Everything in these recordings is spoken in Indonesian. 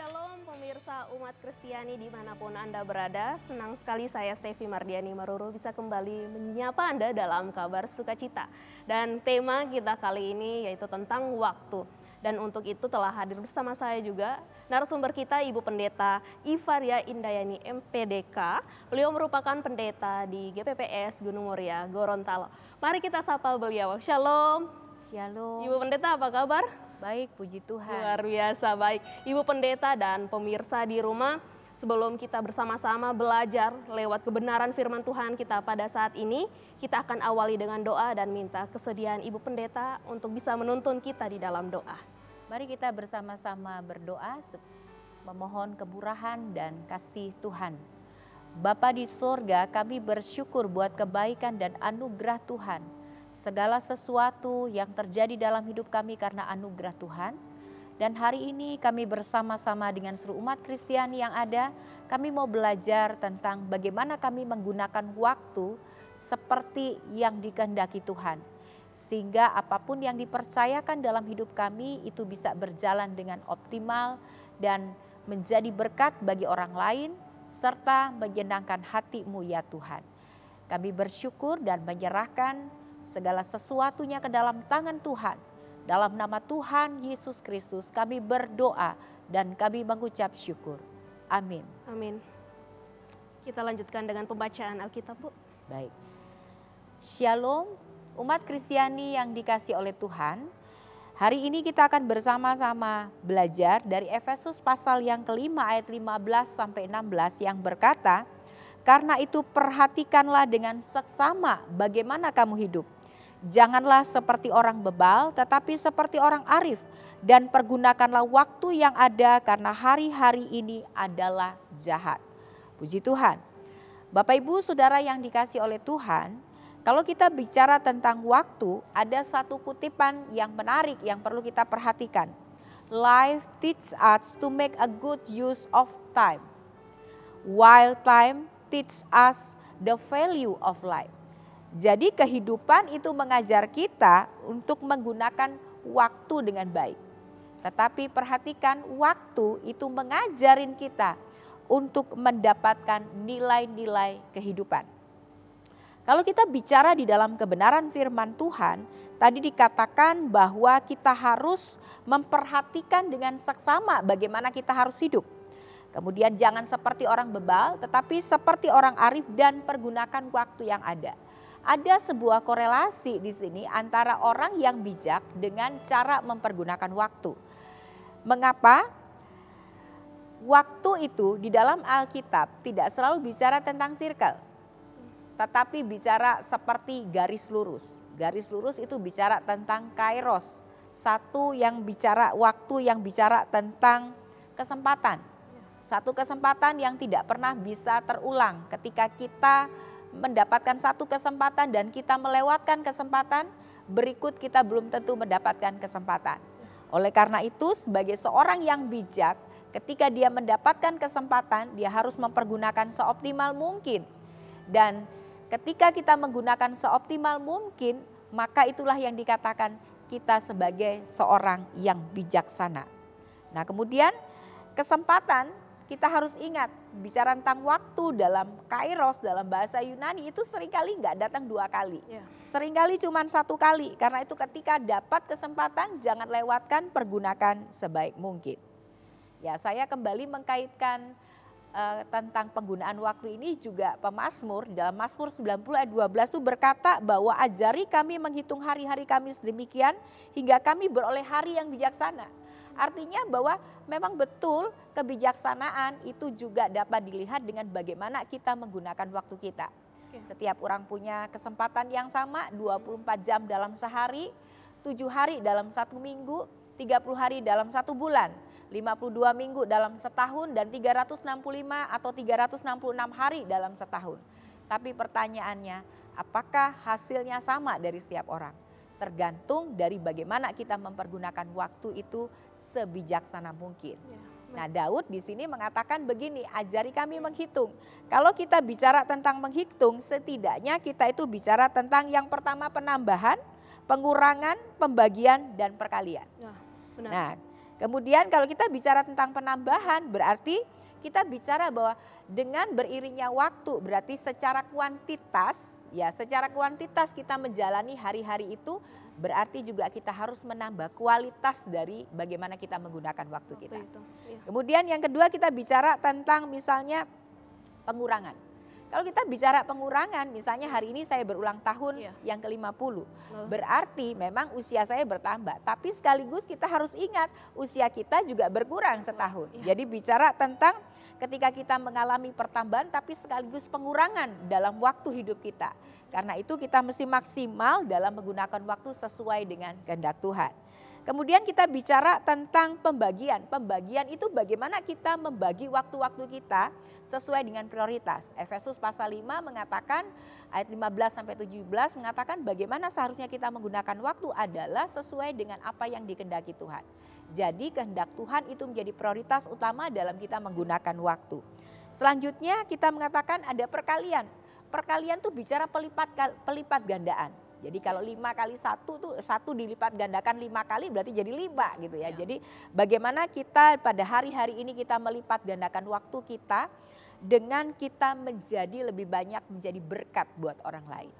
Shalom pemirsa umat Kristiani dimanapun Anda berada. Senang sekali saya Stevi Mardiani Maruru bisa kembali menyapa Anda dalam kabar sukacita. Dan tema kita kali ini yaitu tentang waktu. Dan untuk itu telah hadir bersama saya juga narasumber kita Ibu Pendeta Ivaria Indayani MPDK. Beliau merupakan pendeta di GPPS Gunung Muria, Gorontalo. Mari kita sapa beliau. Shalom. Shalom. Ibu Pendeta apa kabar? Baik, puji Tuhan. Luar biasa baik. Ibu Pendeta dan pemirsa di rumah, sebelum kita bersama-sama belajar lewat kebenaran firman Tuhan kita pada saat ini, kita akan awali dengan doa dan minta kesediaan Ibu Pendeta untuk bisa menuntun kita di dalam doa. Mari kita bersama-sama berdoa, memohon kemurahan dan kasih Tuhan. Bapa di sorga, kami bersyukur buat kebaikan dan anugerah Tuhan. Segala sesuatu yang terjadi dalam hidup kami karena anugerah Tuhan. Dan hari ini kami bersama-sama dengan seluruh umat Kristiani yang ada, kami mau belajar tentang bagaimana kami menggunakan waktu seperti yang dikehendaki Tuhan. Sehingga apapun yang dipercayakan dalam hidup kami itu bisa berjalan dengan optimal dan menjadi berkat bagi orang lain serta menyenangkan hati-Mu ya Tuhan. Kami bersyukur dan menyerahkan segala sesuatunya ke dalam tangan Tuhan. Dalam nama Tuhan Yesus Kristus kami berdoa dan kami mengucap syukur. Amin. Amin. Kita lanjutkan dengan pembacaan Alkitab, Bu. Baik. Shalom, umat Kristiani yang dikasihi oleh Tuhan. Hari ini kita akan bersama-sama belajar dari Efesus pasal yang kelima ayat 15 sampai 16 yang berkata, karena itu perhatikanlah dengan seksama bagaimana kamu hidup. Janganlah seperti orang bebal tetapi seperti orang arif. Dan pergunakanlah waktu yang ada karena hari-hari ini adalah jahat. Puji Tuhan. Bapak Ibu Saudara yang dikasihi oleh Tuhan. Kalau kita bicara tentang waktu, ada satu kutipan yang menarik yang perlu kita perhatikan. Life teaches us to make a good use of time. While time teach us the value of life. Jadi kehidupan itu mengajar kita untuk menggunakan waktu dengan baik. Tetapi perhatikan waktu itu mengajarin kita untuk mendapatkan nilai-nilai kehidupan. Kalau kita bicara di dalam kebenaran firman Tuhan, tadi dikatakan bahwa kita harus memperhatikan dengan seksama bagaimana kita harus hidup. Kemudian jangan seperti orang bebal tetapi seperti orang arif dan pergunakan waktu yang ada. Ada sebuah korelasi di sini antara orang yang bijak dengan cara mempergunakan waktu. Mengapa? Waktu itu di dalam Alkitab tidak selalu bicara tentang circle. Tetapi bicara seperti garis lurus. Garis lurus itu bicara tentang kairos. Satu yang bicara waktu yang bicara tentang kesempatan. Satu kesempatan yang tidak pernah bisa terulang ketika kita mendapatkan satu kesempatan dan kita melewatkan kesempatan, berikut kita belum tentu mendapatkan kesempatan. Oleh karena itu sebagai seorang yang bijak, ketika dia mendapatkan kesempatan, dia harus mempergunakan seoptimal mungkin. Dan ketika kita menggunakan seoptimal mungkin, maka itulah yang dikatakan kita sebagai seorang yang bijaksana. Nah kemudian kesempatan, kita harus ingat, bicara tentang waktu dalam kairos, dalam bahasa Yunani itu seringkali nggak datang 2 kali. Seringkali cuma 1 kali, karena itu ketika dapat kesempatan jangan lewatkan, pergunakan sebaik mungkin. Ya, saya kembali mengkaitkan tentang penggunaan waktu ini juga pemazmur, dalam Mazmur 90 ayat 12 itu berkata bahwa ajari kami menghitung hari-hari kami sedemikian hingga kami beroleh hari yang bijaksana. Artinya bahwa memang betul kebijaksanaan itu juga dapat dilihat dengan bagaimana kita menggunakan waktu kita. Setiap orang punya kesempatan yang sama, 24 jam dalam sehari, 7 hari dalam 1 minggu, 30 hari dalam 1 bulan, 52 minggu dalam setahun dan 365 atau 366 hari dalam setahun. Tapi pertanyaannya, apakah hasilnya sama dari setiap orang? Tergantung dari bagaimana kita mempergunakan waktu itu sebijaksana mungkin. Nah Daud di sini mengatakan begini, ajari kami menghitung. Kalau kita bicara tentang menghitung, setidaknya kita itu bicara tentang yang pertama penambahan, pengurangan, pembagian, dan perkalian. Benar. Nah Kemudian kalau kita bicara tentang penambahan berarti kita bicara bahwa dengan beriringnya waktu berarti secara kuantitas kita menjalani hari-hari itu berarti juga kita harus menambah kualitas dari bagaimana kita menggunakan waktu kita. Kemudian yang kedua kita bicara tentang misalnya pengurangan. Kalau kita bicara pengurangan, misalnya hari ini saya berulang tahun yang ke-50. Berarti memang usia saya bertambah. Tapi sekaligus kita harus ingat usia kita juga berkurang setahun. Jadi bicara tentang ketika kita mengalami pertambahan tapi sekaligus pengurangan dalam waktu hidup kita. Karena itu kita mesti maksimal dalam menggunakan waktu sesuai dengan kehendak Tuhan. Kemudian kita bicara tentang pembagian. Pembagian itu bagaimana kita membagi waktu-waktu kita sesuai dengan prioritas. Efesus pasal 5 mengatakan ayat 15 sampai 17 mengatakan bagaimana seharusnya kita menggunakan waktu adalah sesuai dengan apa yang dikehendaki Tuhan. Jadi kehendak Tuhan itu menjadi prioritas utama dalam kita menggunakan waktu. Selanjutnya kita mengatakan ada perkalian. Perkalian itu bicara pelipat gandaan. Jadi kalau 5 kali 1 tuh 1 dilipat gandakan 5 kali berarti jadi 5 gitu ya. Jadi bagaimana kita pada hari-hari ini kita melipat gandakan waktu kita dengan kita menjadi lebih banyak menjadi berkat buat orang lain.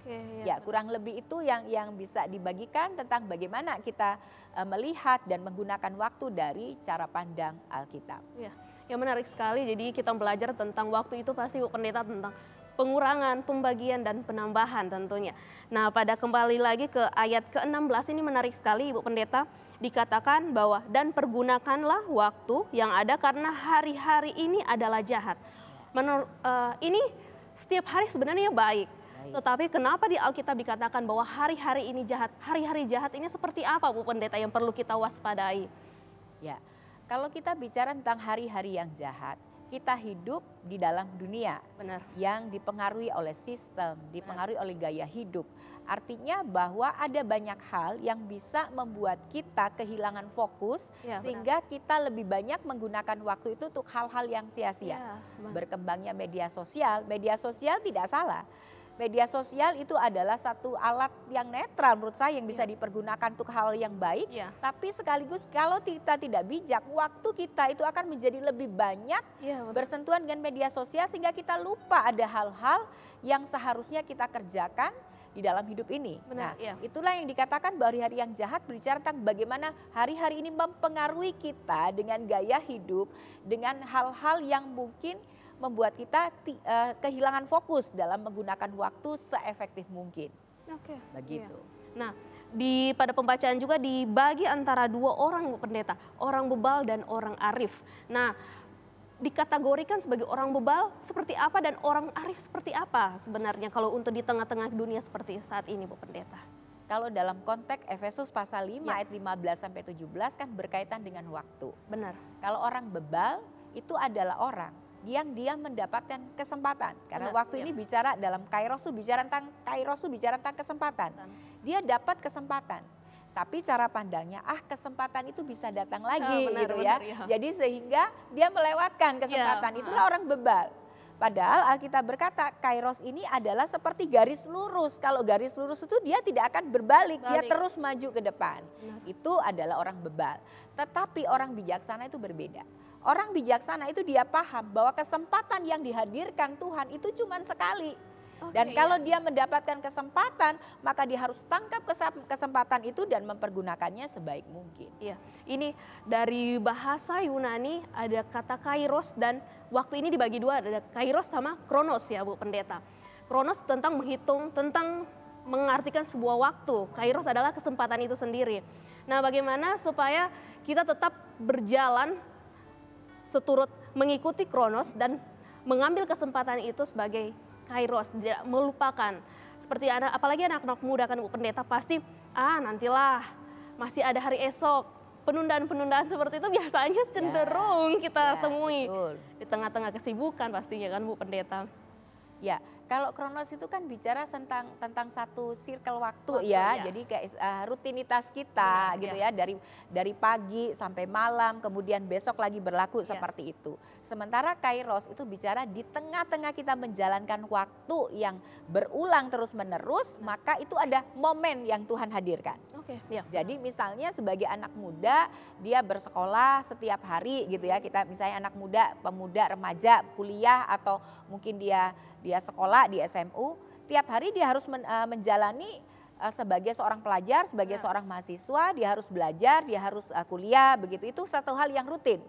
Kurang lebih itu yang bisa dibagikan tentang bagaimana kita melihat dan menggunakan waktu dari cara pandang Alkitab. Ya menarik sekali. Jadi kita belajar tentang waktu itu pasti Bu Pendeta tentang pengurangan, pembagian, dan penambahan tentunya. Nah pada kembali lagi ke ayat ke-16 ini menarik sekali Ibu Pendeta. Dikatakan bahwa dan pergunakanlah waktu yang ada karena hari-hari ini adalah jahat. Ini setiap hari sebenarnya baik. Tetapi kenapa di Alkitab dikatakan bahwa hari-hari ini jahat? Hari-hari jahat ini seperti apa Bu Pendeta yang perlu kita waspadai? Ya, kalau kita bicara tentang hari-hari yang jahat, kita hidup di dalam dunia yang dipengaruhi oleh sistem, dipengaruhi oleh gaya hidup. Artinya bahwa ada banyak hal yang bisa membuat kita kehilangan fokus sehingga kita lebih banyak menggunakan waktu itu untuk hal-hal yang sia-sia. Berkembangnya media sosial tidak salah. Media sosial itu adalah satu alat yang netral menurut saya yang bisa dipergunakan untuk hal yang baik. Tapi sekaligus kalau kita tidak bijak, waktu kita itu akan menjadi lebih banyak bersentuhan dengan media sosial sehingga kita lupa ada hal-hal yang seharusnya kita kerjakan di dalam hidup ini. Itulah yang dikatakan bahwa hari-hari yang jahat berbicara tentang bagaimana hari-hari ini mempengaruhi kita dengan gaya hidup, dengan hal-hal yang mungkin membuat kita kehilangan fokus dalam menggunakan waktu seefektif mungkin. Begitu. Nah, pada pembacaan juga dibagi antara 2 orang Bu Pendeta, orang bebal dan orang arif. Nah, dikategorikan sebagai orang bebal seperti apa dan orang arif seperti apa sebenarnya kalau untuk di tengah-tengah dunia seperti saat ini Bu Pendeta? Kalau dalam konteks Efesus pasal 5 ayat 15 sampai 17 kan berkaitan dengan waktu. Benar. Kalau orang bebal itu adalah orang yang dia mendapatkan kesempatan. Karena waktu ini bicara dalam kairos itu bicara tentang kesempatan. Dia dapat kesempatan. Tapi cara pandangnya kesempatan itu bisa datang lagi Jadi sehingga dia melewatkan kesempatan. Itulah orang bebal. Padahal Alkitab berkata kairos ini adalah seperti garis lurus. Kalau garis lurus itu dia tidak akan berbalik, dia terus maju ke depan. Itu adalah orang bebal. Tetapi orang bijaksana itu berbeda. Orang bijaksana itu dia paham bahwa kesempatan yang dihadirkan Tuhan itu cuma sekali. Dan kalau dia mendapatkan kesempatan, maka dia harus tangkap kesempatan itu dan mempergunakannya sebaik mungkin. Ini dari bahasa Yunani ada kata kairos dan waktu ini dibagi 2, ada kairos sama kronos ya Bu Pendeta. Kronos tentang menghitung, tentang mengartikan sebuah waktu. Kairos adalah kesempatan itu sendiri. Nah bagaimana supaya kita tetap berjalan seturut mengikuti kronos dan mengambil kesempatan itu sebagai kairos, tidak melupakan. Seperti apalagi anak-anak muda kan Bu Pendeta pasti nantilah masih ada hari esok. Penundaan-penundaan seperti itu biasanya cenderung kita temui di tengah-tengah kesibukan pastinya kan Bu Pendeta. Ya, Kalau kronos itu kan bicara tentang satu circle waktu, Waktu, ya. ya. Jadi kayak rutinitas kita Benar, gitu ya. ya, dari pagi sampai malam, kemudian besok lagi berlaku Ya. seperti itu. Sementara kairos itu bicara di tengah-tengah kita menjalankan waktu yang berulang terus-menerus, maka itu ada momen yang Tuhan hadirkan. Oke, ya. Jadi misalnya sebagai anak muda, dia bersekolah setiap hari gitu ya. Kita misalnya anak muda, pemuda, remaja, kuliah, atau mungkin dia sekolah di SMU, tiap hari dia harus menjalani sebagai seorang pelajar, sebagai seorang mahasiswa, dia harus belajar, dia harus kuliah, begitu. Itu satu hal yang rutin.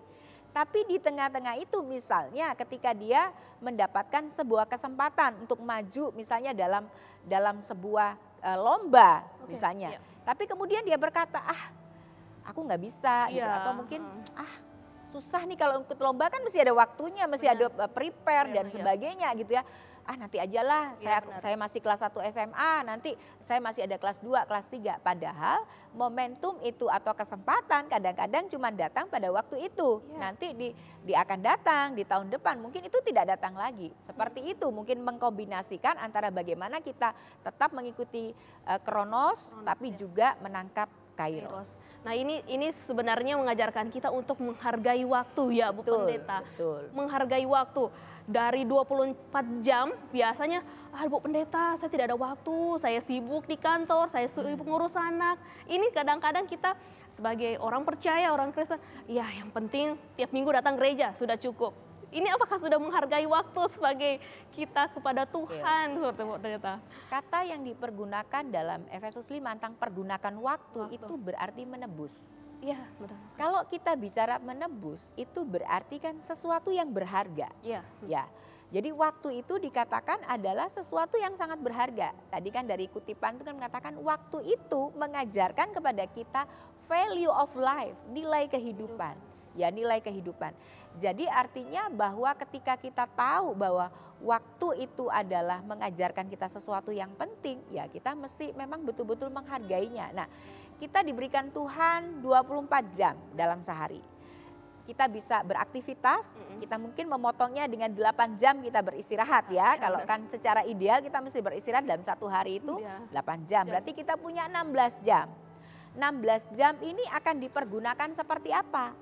Tapi di tengah-tengah itu misalnya ketika dia mendapatkan sebuah kesempatan untuk maju misalnya dalam sebuah lomba misalnya. Ya. Tapi kemudian dia berkata, aku nggak bisa gitu, Iya, atau mungkin susah nih kalau ikut lomba kan mesti ada waktunya, mesti ada prepare dan sebagainya gitu ya. Nanti ajalah, saya masih kelas 1 SMA, nanti saya masih ada kelas 2, kelas 3. Padahal momentum itu atau kesempatan kadang-kadang cuma datang pada waktu itu. Nanti dia akan datang di tahun depan, mungkin itu tidak datang lagi. Seperti itu mungkin mengkombinasikan antara bagaimana kita tetap mengikuti kronos tapi juga menangkap kairos. Nah ini sebenarnya mengajarkan kita untuk menghargai waktu ya Bu Pendeta. Betul. Menghargai waktu. Dari 24 jam biasanya, Bu Pendeta saya tidak ada waktu, saya sibuk di kantor, saya sibuk ngurus anak. Ini kadang-kadang kita sebagai orang percaya, orang Kristen, ya yang penting tiap minggu datang gereja sudah cukup. Ini apakah sudah menghargai waktu sebagai kita kepada Tuhan seperti Bu Pendeta? Kata yang dipergunakan dalam Efesus 5 tentang pergunakan waktu itu berarti menebus. Iya, betul. Kalau kita bicara menebus itu berarti kan sesuatu yang berharga. Iya. Ya. Jadi waktu itu dikatakan adalah sesuatu yang sangat berharga. Tadi kan dari kutipan itu kan mengatakan waktu itu mengajarkan kepada kita value of life, nilai kehidupan. Ya, nilai kehidupan. Jadi artinya bahwa ketika kita tahu bahwa waktu itu adalah mengajarkan kita sesuatu yang penting, ya kita mesti memang betul-betul menghargainya. Nah, kita diberikan Tuhan 24 jam dalam sehari. Kita bisa beraktivitas, kita mungkin memotongnya dengan 8 jam kita beristirahat ya. Kalau kan secara ideal kita mesti beristirahat dalam satu hari itu 8 jam. Berarti kita punya 16 jam. 16 jam ini akan dipergunakan seperti apa?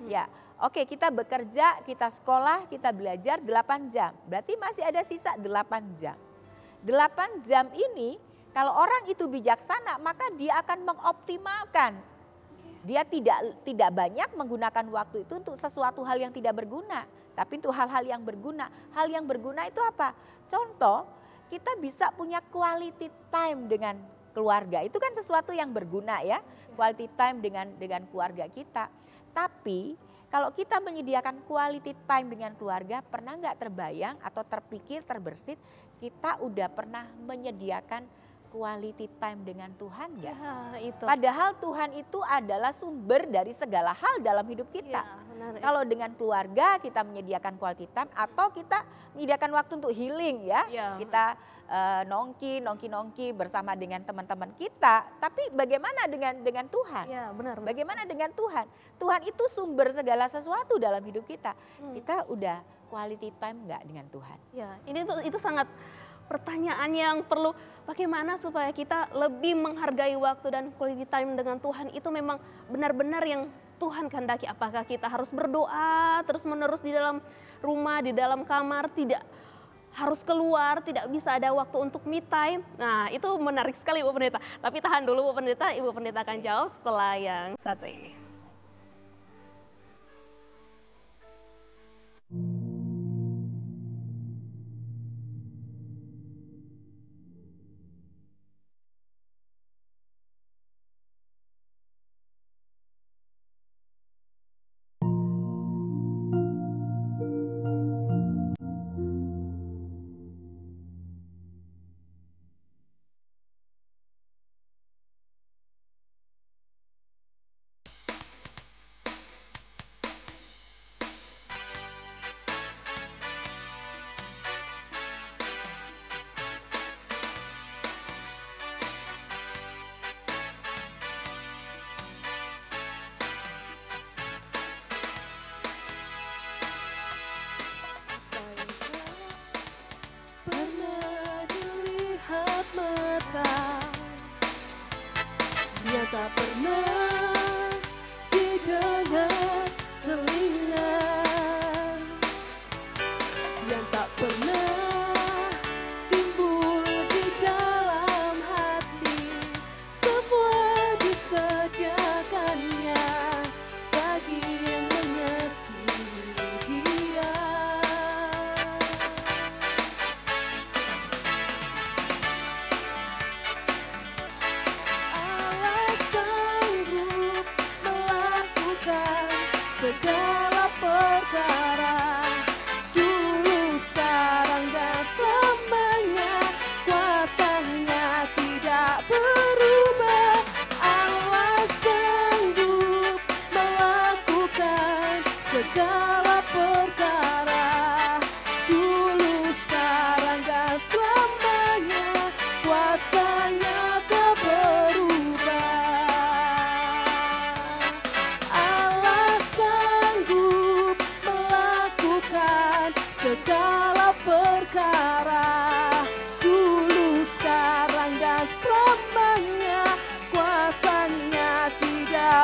Ya, oke, kita bekerja, kita sekolah, kita belajar 8 jam. Berarti masih ada sisa 8 jam. 8 jam ini kalau orang itu bijaksana maka dia akan mengoptimalkan. Dia tidak banyak menggunakan waktu itu untuk sesuatu hal yang tidak berguna. Tapi untuk hal-hal yang berguna. Hal yang berguna itu apa? Contoh, kita bisa punya quality time dengan keluarga. Itu kan sesuatu yang berguna ya. Quality time dengan keluarga kita. Tapi kalau kita menyediakan quality time dengan keluarga, pernah nggak terbayang atau terpikir, terbersit, kita udah pernah menyediakan quality time dengan Tuhan nggak? Ya, itu. Padahal Tuhan itu adalah sumber dari segala hal dalam hidup kita. Kalau dengan keluarga kita menyediakan quality time atau kita menyediakan waktu untuk healing ya. Kita nongki bersama dengan teman-teman kita. Tapi bagaimana dengan Tuhan? Ya, benar. Bagaimana dengan Tuhan? Tuhan itu sumber segala sesuatu dalam hidup kita. Kita udah quality time nggak dengan Tuhan? Ya, itu sangat pertanyaan yang perlu, bagaimana supaya kita lebih menghargai waktu dan quality time dengan Tuhan itu memang benar-benar yang Tuhan kehendaki. Apakah kita harus berdoa terus-menerus di dalam rumah, di dalam kamar, tidak harus keluar, tidak bisa ada waktu untuk me time. Nah, itu menarik sekali Bu Pendeta. Tapi tahan dulu Bu Pendeta, Ibu Pendeta akan jawab setelah yang satu ini.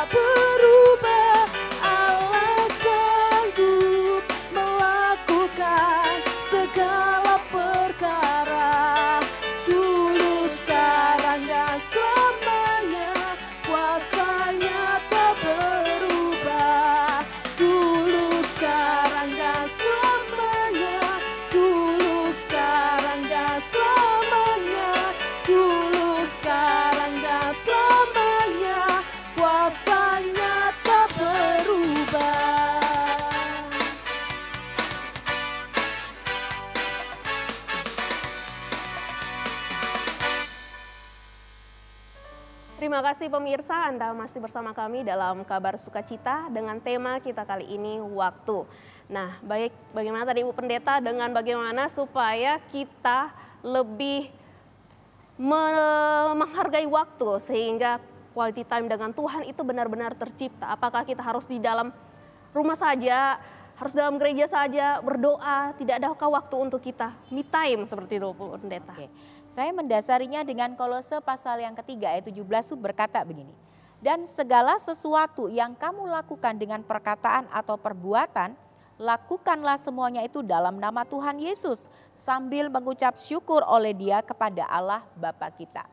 berubah. Allah sanggup melakukan segala perkara, dulu, sekarang, dan selamanya. Kuasanya tak berubah, dulu, sekarang, dan selamanya. Dulu, sekarang, dan selamanya. Dulu, sekarang, dan selamanya. Kuasanya tak berubah. Terima kasih pemirsa, Anda masih bersama kami dalam Kabar Sukacita dengan tema kita kali ini waktu. Nah, bagaimana tadi Ibu Pendeta dengan bagaimana supaya kita lebih menghargai waktu sehingga quality time dengan Tuhan itu benar-benar tercipta. Apakah kita harus di dalam rumah saja, harus dalam gereja saja, berdoa, tidak adakah waktu untuk kita me time seperti itu Bu Pendeta? Oke. Saya mendasarinya dengan Kolose pasal yang ketiga ayat 17 itu berkata begini. Dan segala sesuatu yang kamu lakukan dengan perkataan atau perbuatan, lakukanlah semuanya itu dalam nama Tuhan Yesus sambil mengucap syukur oleh Dia kepada Allah Bapa kita.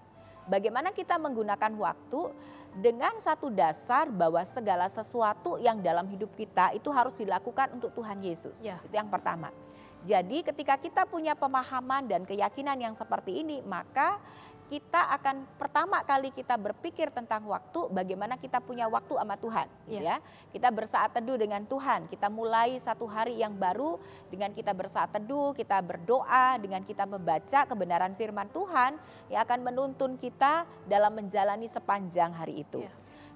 Bagaimana kita menggunakan waktu dengan satu dasar bahwa segala sesuatu yang dalam hidup kita itu harus dilakukan untuk Tuhan Yesus. Ya. Itu yang pertama. Jadi ketika kita punya pemahaman dan keyakinan yang seperti ini, maka kita akan pertama kali kita berpikir tentang waktu, bagaimana kita punya waktu sama Tuhan, gitu ya. Kita bersaat teduh dengan Tuhan, kita mulai satu hari yang baru dengan kita bersaat teduh, kita berdoa, dengan kita membaca kebenaran firman Tuhan yang akan menuntun kita dalam menjalani sepanjang hari itu.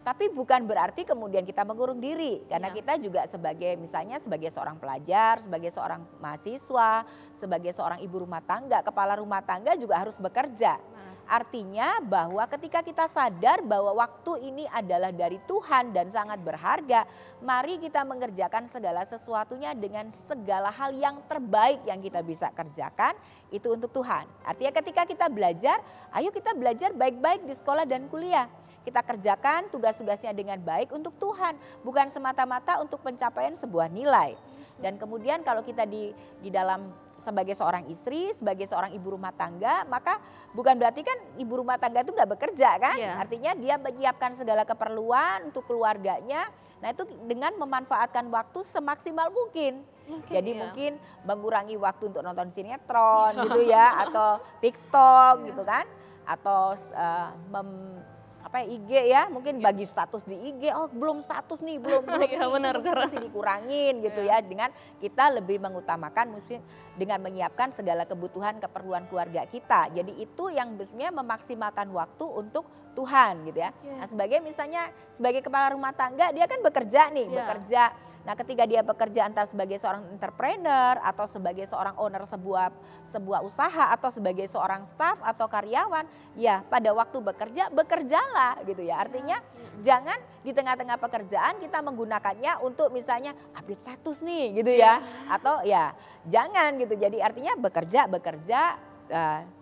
Tapi bukan berarti kemudian kita mengurung diri, karena kita juga sebagai misalnya sebagai seorang pelajar, sebagai seorang mahasiswa, sebagai seorang ibu rumah tangga, kepala rumah tangga juga harus bekerja. Artinya bahwa ketika kita sadar bahwa waktu ini adalah dari Tuhan dan sangat berharga, mari kita mengerjakan segala sesuatunya dengan segala hal yang terbaik yang kita bisa kerjakan itu untuk Tuhan. Artinya ketika kita belajar, ayo kita belajar baik-baik di sekolah dan kuliah. Kita kerjakan tugas-tugasnya dengan baik untuk Tuhan, bukan semata-mata untuk pencapaian sebuah nilai. Dan kemudian kalau kita di dalam sebagai seorang istri, sebagai seorang ibu rumah tangga, maka bukan berarti kan ibu rumah tangga itu nggak bekerja kan? Artinya dia menyiapkan segala keperluan untuk keluarganya. Nah itu dengan memanfaatkan waktu semaksimal mungkin. Jadi mungkin mengurangi waktu untuk nonton sinetron gitu ya, atau TikTok gitu kan, atau IG ya, mungkin bagi status di IG, oh belum status nih, belum benar, mesti dikurangin gitu ya, dengan kita lebih mengutamakan dengan menyiapkan segala kebutuhan keperluan keluarga kita. Jadi itu yang biasanya memaksimalkan waktu untuk Tuhan gitu ya. Nah, sebagai kepala rumah tangga dia kan bekerja nih, bekerja. Nah ketika dia bekerja entah sebagai seorang entrepreneur atau sebagai seorang owner sebuah usaha atau sebagai seorang staff atau karyawan, ya pada waktu bekerja, bekerjalah gitu ya. Artinya jangan di tengah-tengah pekerjaan kita menggunakannya untuk misalnya update status nih gitu ya. Atau ya jangan gitu, jadi artinya bekerja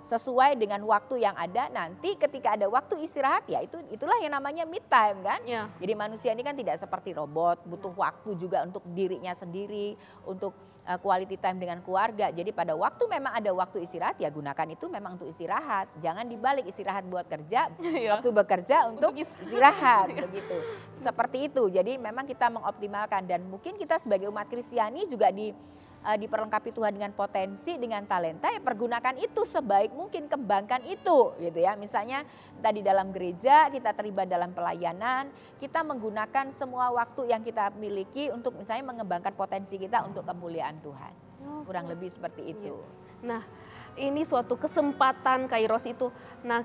sesuai dengan waktu yang ada. Nanti ketika ada waktu istirahat ya itulah yang namanya me time kan. Jadi manusia ini kan tidak seperti robot, butuh waktu juga untuk dirinya sendiri, untuk quality time dengan keluarga. Jadi pada waktu memang ada waktu istirahat ya gunakan itu memang untuk istirahat. Jangan dibalik istirahat buat kerja, waktu bekerja untuk istirahat begitu. Seperti itu. Jadi memang kita mengoptimalkan, dan mungkin kita sebagai umat Kristiani juga diperlengkapi Tuhan dengan potensi, dengan talenta, ya pergunakan itu sebaik mungkin, kembangkan itu gitu ya. Misalnya tadi dalam gereja kita terlibat dalam pelayanan, kita menggunakan semua waktu yang kita miliki untuk misalnya mengembangkan potensi kita untuk kemuliaan Tuhan. Kurang lebih seperti itu. Nah, ini suatu kesempatan Kairos itu. Nah,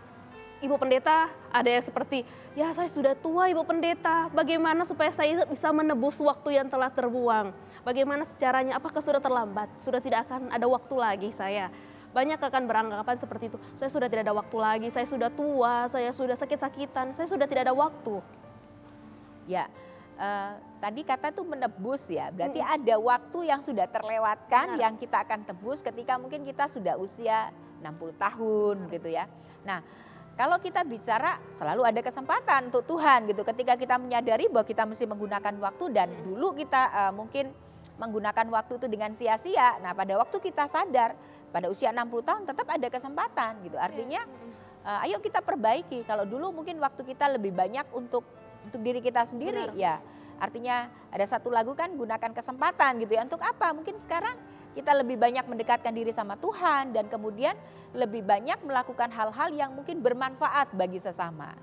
Ibu Pendeta ada yang seperti, ya saya sudah tua Ibu Pendeta, bagaimana supaya saya bisa menebus waktu yang telah terbuang? Bagaimana secaranya, apakah sudah terlambat? Sudah tidak akan ada waktu lagi saya. Banyak akan beranggapan seperti itu, saya sudah tidak ada waktu lagi, saya sudah tua, saya sudah sakit-sakitan, saya sudah tidak ada waktu. Ya, tadi kata tuh menebus ya, berarti ada waktu yang sudah terlewatkan yang kita akan tebus ketika mungkin kita sudah usia 60 tahun gitu ya. Nah, kalau kita bicara selalu ada kesempatan untuk Tuhan gitu. Ketika kita menyadari bahwa kita mesti menggunakan waktu dan dulu kita mungkin menggunakan waktu itu dengan sia-sia. Nah pada waktu kita sadar pada usia 60 tahun tetap ada kesempatan gitu. Artinya ayo kita perbaiki. Kalau dulu mungkin waktu kita lebih banyak untuk diri kita sendiri. Benar. Ya artinya ada satu lagu kan gunakan kesempatan gitu ya. Untuk apa? Mungkin sekarang kita lebih banyak mendekatkan diri sama Tuhan dan kemudian lebih banyak melakukan hal-hal yang mungkin bermanfaat bagi sesama.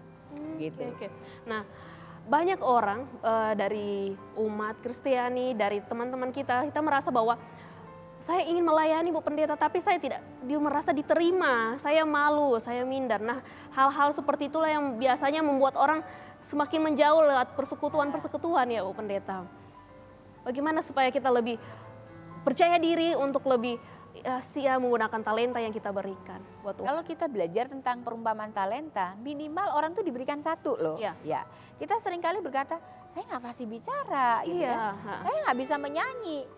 Gitu. Oke. Nah, banyak orang dari umat Kristiani, dari teman-teman kita merasa bahwa saya ingin melayani Bu Pendeta, tapi saya tidak merasa diterima, saya malu, saya minder. Nah, hal-hal seperti itulah yang biasanya membuat orang semakin menjauh lewat persekutuan ya Bu Pendeta. Bagaimana supaya kita lebih percaya diri untuk lebih sia menggunakan talenta yang kita berikan buat Tuhan. Kalau kita belajar tentang perumpamaan talenta, minimal orang tuh diberikan satu loh. Iya. Ya, kita seringkali berkata, saya nggak fasih bicara, gitu Iya, ya. Saya nggak bisa menyanyi,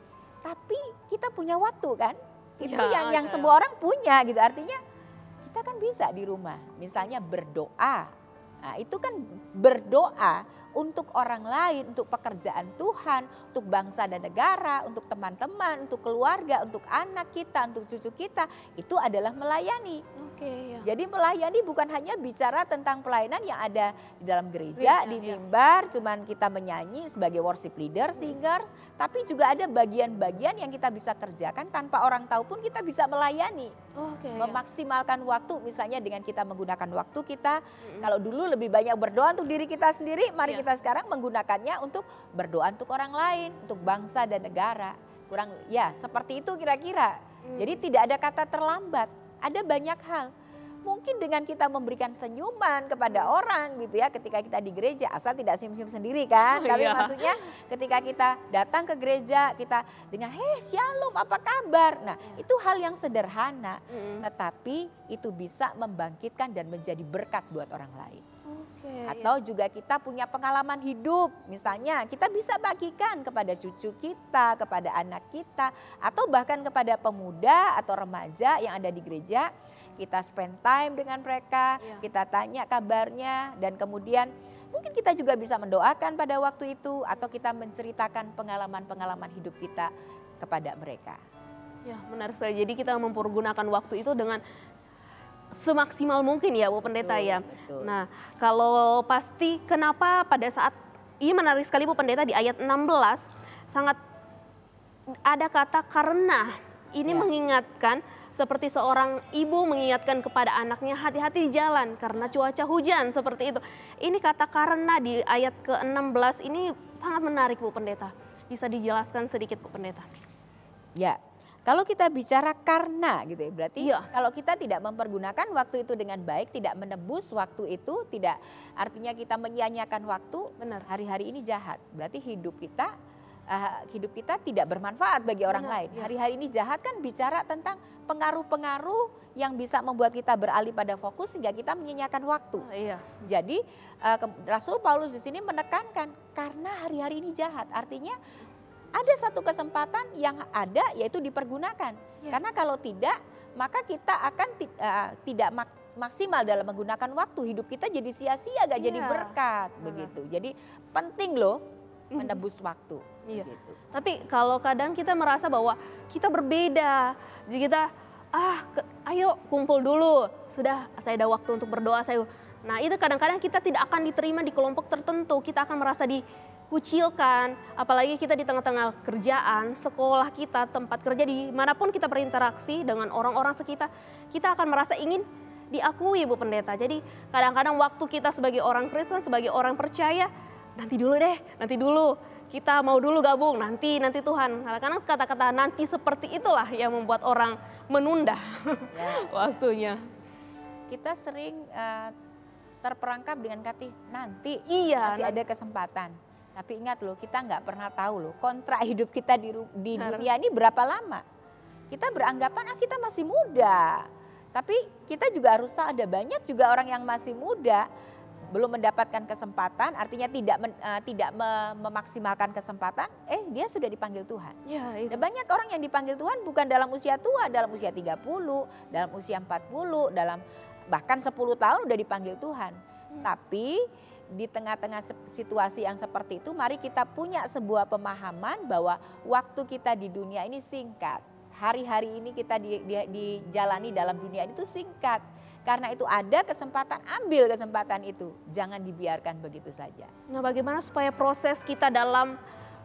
tapi kita punya waktu kan. Itu Iya, yang semua orang punya gitu. Artinya kita kan bisa di rumah, misalnya berdoa. Nah, itu kan berdoa untuk orang lain, untuk pekerjaan Tuhan, untuk bangsa dan negara, untuk teman-teman, untuk keluarga, untuk anak kita, untuk cucu kita, itu adalah melayani. Oke, ya. Jadi melayani bukan hanya bicara tentang pelayanan yang ada di dalam gereja, di ya. mimbar, cuman kita menyanyi sebagai worship leader, singers, tapi juga ada bagian-bagian yang kita bisa kerjakan tanpa orang tahu pun kita bisa melayani. Oke. Memaksimalkan waktu misalnya dengan kita menggunakan waktu kita. Kalau dulu lebih banyak berdoa untuk diri kita sendiri, mari kita sekarang menggunakannya untuk berdoa untuk orang lain, untuk bangsa dan negara. Kurang ya seperti itu kira-kira. Jadi tidak ada kata terlambat. Ada banyak hal. Mungkin dengan kita memberikan senyuman kepada orang gitu ya ketika kita di gereja, asal tidak senyum-senyum sendiri kan. Tapi maksudnya ketika kita datang ke gereja kita dengan shalom apa kabar. Nah itu hal yang sederhana tetapi itu bisa membangkitkan dan menjadi berkat buat orang lain. Atau juga kita punya pengalaman hidup, misalnya kita bisa bagikan kepada cucu kita, kepada anak kita, atau bahkan kepada pemuda atau remaja yang ada di gereja. Kita spend time dengan mereka, kita tanya kabarnya, dan kemudian mungkin kita juga bisa mendoakan pada waktu itu, atau kita menceritakan pengalaman-pengalaman hidup kita kepada mereka. Ya menarik sekali, jadi kita mempergunakan waktu itu dengan semaksimal mungkin ya Bu Pendeta ya. Betul. Nah kalau pasti kenapa pada saat, ini menarik sekali Bu Pendeta di ayat 16 sangat ada kata karena. Ini mengingatkan seperti seorang ibu mengingatkan kepada anaknya hati-hati di jalan karena cuaca hujan seperti itu. Ini kata karena di ayat ke-16 ini sangat menarik Bu Pendeta. Bisa dijelaskan sedikit Bu Pendeta? Ya. Kalau kita bicara karena gitu ya, berarti kalau kita tidak mempergunakan waktu itu dengan baik, tidak menebus waktu itu, tidak artinya kita menyia-nyiakan waktu, hari-hari ini jahat. Berarti hidup kita tidak bermanfaat bagi orang lain. Hari-hari ini jahat kan bicara tentang pengaruh-pengaruh yang bisa membuat kita beralih pada fokus sehingga kita menyia-nyiakan waktu. Jadi Rasul Paulus di sini menekankan karena hari-hari ini jahat, artinya ada satu kesempatan yang ada yaitu dipergunakan. Karena kalau tidak maka kita akan tidak maksimal dalam menggunakan waktu. Hidup kita jadi sia-sia, gak jadi berkat begitu. Jadi penting loh menebus waktu. Gitu. Tapi kalau kadang kita merasa bahwa kita berbeda. Jadi kita ayo kumpul dulu. Sudah saya ada waktu untuk berdoa. Nah itu kadang-kadang kita tidak akan diterima di kelompok tertentu. Kita akan merasa dikucilkan, apalagi kita di tengah-tengah kerjaan, sekolah kita, tempat kerja, dimanapun kita berinteraksi dengan orang-orang sekitar, kita akan merasa ingin diakui Bu Pendeta. Jadi kadang-kadang waktu kita sebagai orang Kristen, sebagai orang percaya, nanti dulu deh, nanti dulu, kita mau dulu gabung, nanti Tuhan. Karena kata-kata nanti seperti itulah yang membuat orang menunda waktunya. Kita sering terperangkap dengan kata nanti, masih ada kesempatan. Tapi ingat loh, kita nggak pernah tahu loh kontrak hidup kita di dunia ini berapa lama. Kita beranggapan kita masih muda. Tapi kita juga harus tahu ada banyak juga orang yang masih muda belum mendapatkan kesempatan, artinya tidak memaksimalkan kesempatan, dia sudah dipanggil Tuhan. Ada banyak orang yang dipanggil Tuhan bukan dalam usia tua, dalam usia 30, dalam usia 40, dalam bahkan 10 tahun udah dipanggil Tuhan. Tapi di tengah-tengah situasi yang seperti itu, mari kita punya sebuah pemahaman bahwa waktu kita di dunia ini singkat. Hari-hari ini kita dijalani dalam dunia ini itu singkat. Karena itu ada kesempatan, ambil kesempatan itu. Jangan dibiarkan begitu saja. Nah, bagaimana supaya proses kita dalam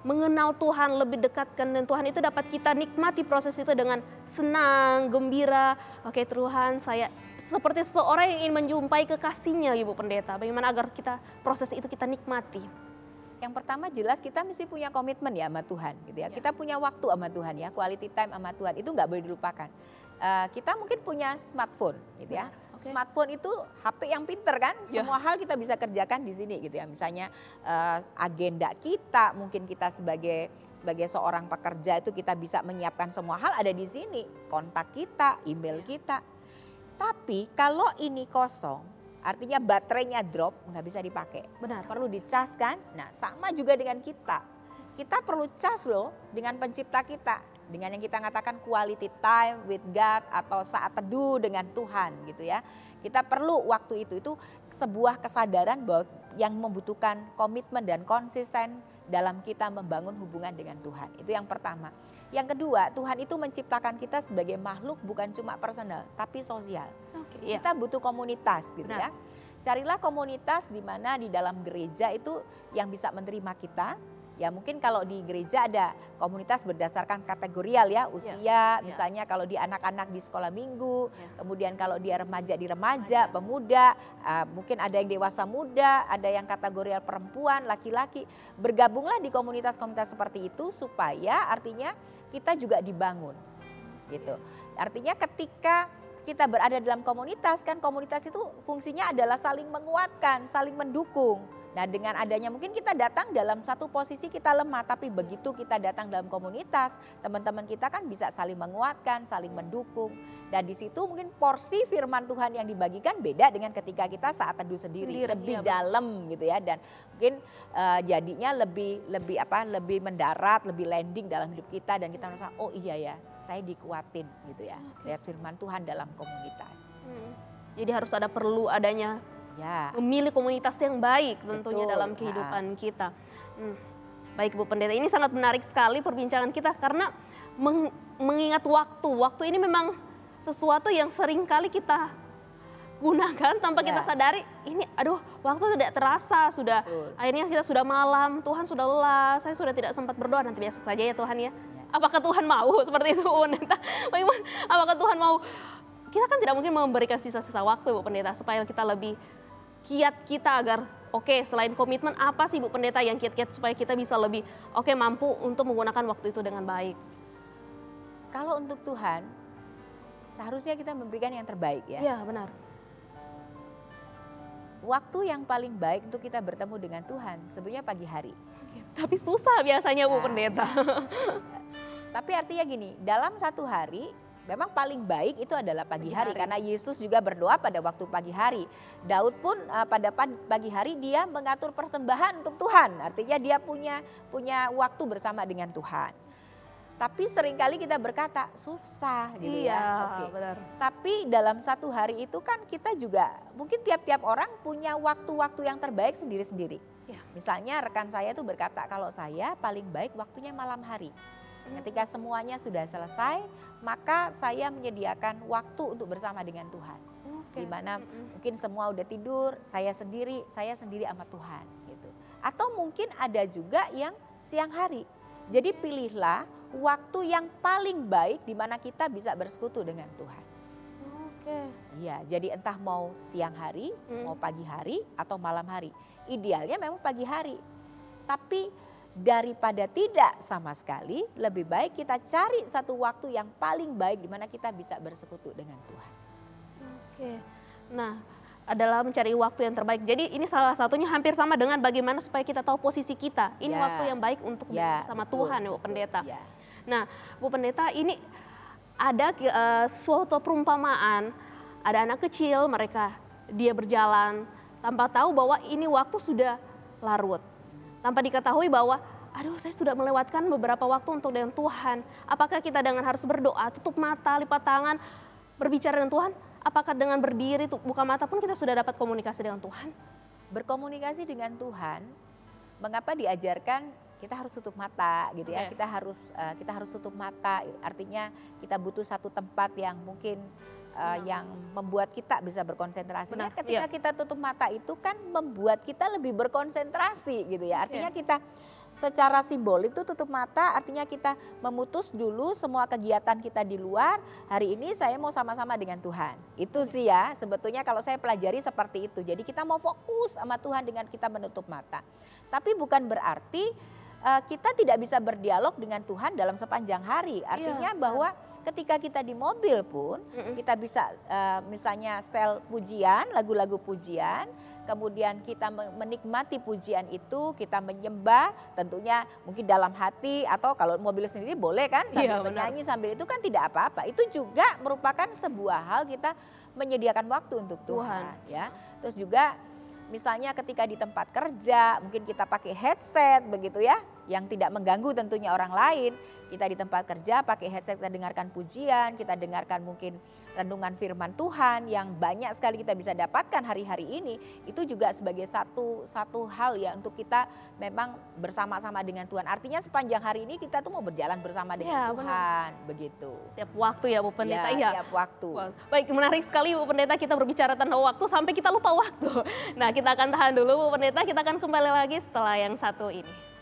mengenal Tuhan, lebih dekat dengan Tuhan itu dapat kita nikmati proses itu dengan senang, gembira. Oke Tuhan, saya seperti seseorang yang ingin menjumpai kekasihnya, Ibu Pendeta. Bagaimana agar kita proses itu kita nikmati? Yang pertama jelas kita mesti punya komitmen ya sama Tuhan gitu ya. Kita punya waktu sama Tuhan ya, quality time sama Tuhan itu nggak boleh dilupakan. Kita mungkin punya smartphone gitu ya. Okay. Smartphone itu HP yang pinter kan, semua hal kita bisa kerjakan di sini gitu ya. Misalnya agenda kita, mungkin kita sebagai seorang pekerja itu kita bisa menyiapkan semua hal ada di sini. Kontak kita, email kita. Tapi kalau ini kosong, artinya baterainya drop, nggak bisa dipakai. Benar. Perlu dicas kan? Nah sama juga dengan kita. Kita perlu cas loh dengan pencipta kita. Dengan yang kita katakan quality time with God atau saat teduh dengan Tuhan gitu ya. Kita perlu waktu itu sebuah kesadaran bahwa yang membutuhkan komitmen dan konsisten dalam kita membangun hubungan dengan Tuhan. Itu yang pertama. Yang kedua, Tuhan itu menciptakan kita sebagai makhluk bukan cuma personal tapi sosial. Kita butuh komunitas gitu ya. Carilah komunitas di mana di dalam gereja itu yang bisa menerima kita. Ya mungkin kalau di gereja ada komunitas berdasarkan kategorial ya, usia, misalnya kalau di anak-anak di sekolah minggu, kemudian kalau dia remaja di remaja, pemuda, mungkin ada yang dewasa muda, ada yang kategorial perempuan, laki-laki. Bergabunglah di komunitas-komunitas seperti itu supaya artinya kita juga dibangun gitu. Artinya ketika kita berada dalam komunitas kan, komunitas itu fungsinya adalah saling menguatkan, saling mendukung. Nah dengan adanya mungkin kita datang dalam satu posisi kita lemah, tapi begitu kita datang dalam komunitas, teman-teman kita kan bisa saling menguatkan, saling mendukung. Dan di situ mungkin porsi firman Tuhan yang dibagikan beda dengan ketika kita saat teduh sendiri lebih dalam gitu ya. Dan mungkin jadinya lebih mendarat, lebih landing dalam hidup kita dan kita merasa oh iya ya, saya dikuatin gitu ya. Lihat firman Tuhan dalam komunitas. Jadi harus perlu adanya memilih komunitas yang baik tentunya dalam kehidupan kita. Baik Bu Pendeta, ini sangat menarik sekali perbincangan kita karena mengingat waktu. Waktu ini memang sesuatu yang sering kali kita gunakan tanpa kita sadari. Ini waktu tidak terasa sudah. Akhirnya kita sudah malam, Tuhan sudah lelah, saya sudah tidak sempat berdoa. Nanti besok saja ya Tuhan ya. Apakah Tuhan mau seperti itu Bu Pendeta? Bagaimana? Apakah Tuhan mau? Kita kan tidak mungkin memberikan sisa-sisa waktu Bu Pendeta supaya kita lebih kiat kita agar selain komitmen apa sih Bu Pendeta yang kiat-kiat supaya kita bisa lebih mampu untuk menggunakan waktu itu dengan baik. Kalau untuk Tuhan seharusnya kita memberikan yang terbaik ya. Iya benar. Waktu yang paling baik untuk kita bertemu dengan Tuhan sebenarnya pagi hari. Tapi susah biasanya Bu Pendeta. Tapi artinya gini, dalam satu hari memang paling baik itu adalah pagi hari. Karena Yesus juga berdoa pada waktu pagi hari. Daud pun pada pagi hari dia mengatur persembahan untuk Tuhan. Artinya dia punya waktu bersama dengan Tuhan. Tapi seringkali kita berkata susah gitu ya. Benar. Tapi dalam satu hari itu kan kita juga mungkin tiap-tiap orang punya waktu-waktu yang terbaik sendiri-sendiri. Misalnya rekan saya tuh berkata kalau saya paling baik waktunya malam hari. Ketika semuanya sudah selesai, maka saya menyediakan waktu untuk bersama dengan Tuhan. Di mana mungkin semua udah tidur, saya sendiri sama Tuhan gitu. Atau mungkin ada juga yang siang hari. Jadi pilihlah waktu yang paling baik di mana kita bisa bersekutu dengan Tuhan. Iya, jadi entah mau siang hari, mau pagi hari atau malam hari. Idealnya memang pagi hari. Tapi daripada tidak sama sekali, lebih baik kita cari satu waktu yang paling baik di mana kita bisa bersekutu dengan Tuhan. Nah, adalah mencari waktu yang terbaik. Jadi ini salah satunya hampir sama dengan bagaimana supaya kita tahu posisi kita. Ini waktu yang baik untuk bersama Tuhan ya Bu Pendeta. Nah Bu Pendeta, ini ada suatu perumpamaan, ada anak kecil dia berjalan tanpa tahu bahwa ini waktu sudah larut. Tanpa diketahui bahwa, saya sudah melewatkan beberapa waktu untuk dengan Tuhan. Apakah kita dengan harus berdoa, tutup mata, lipat tangan, berbicara dengan Tuhan? apakah dengan berdiri buka mata pun kita sudah dapat komunikasi dengan Tuhan? Berkomunikasi dengan Tuhan, mengapa diajarkan kita harus tutup mata gitu ya. Oke. Kita harus tutup mata, artinya kita butuh satu tempat yang mungkin yang membuat kita bisa berkonsentrasi. Benar, Nah, ketika iya. kita tutup mata itu kan membuat kita lebih berkonsentrasi gitu ya. Artinya Iya. kita secara simbolik itu tutup mata, artinya kita memutus dulu semua kegiatan kita di luar. Hari ini saya mau sama-sama dengan Tuhan. Itu sih ya, sebetulnya kalau saya pelajari seperti itu. Jadi kita mau fokus sama Tuhan dengan kita menutup mata. Tapi bukan berarti kita tidak bisa berdialog dengan Tuhan dalam sepanjang hari. Artinya Iya, bahwa ketika kita di mobil pun kita bisa misalnya setel pujian, lagu-lagu pujian. Kemudian kita menikmati pujian itu, kita menyembah tentunya mungkin dalam hati atau kalau mobil sendiri boleh kan sambil Iya, benar. menyanyi sambil itu kan tidak apa-apa. Itu juga merupakan sebuah hal kita menyediakan waktu untuk Tuhan ya. Terus juga misalnya ketika di tempat kerja mungkin kita pakai headset begitu ya, yang tidak mengganggu tentunya orang lain. Kita di tempat kerja pakai headset, kita dengarkan pujian, kita dengarkan mungkin renungan firman Tuhan yang banyak sekali kita bisa dapatkan hari-hari ini. Itu juga sebagai satu hal ya untuk kita memang bersama-sama dengan Tuhan. Artinya sepanjang hari ini kita tuh mau berjalan bersama dengan Iya, Tuhan begitu. Tiap waktu ya Bu Pendeta, Ya, iya. tiap waktu. Wah, baik, menarik sekali Bu Pendeta, kita berbicara tentang waktu sampai kita lupa waktu. Nah, kita akan tahan dulu Bu Pendeta, kita akan kembali lagi setelah yang satu ini.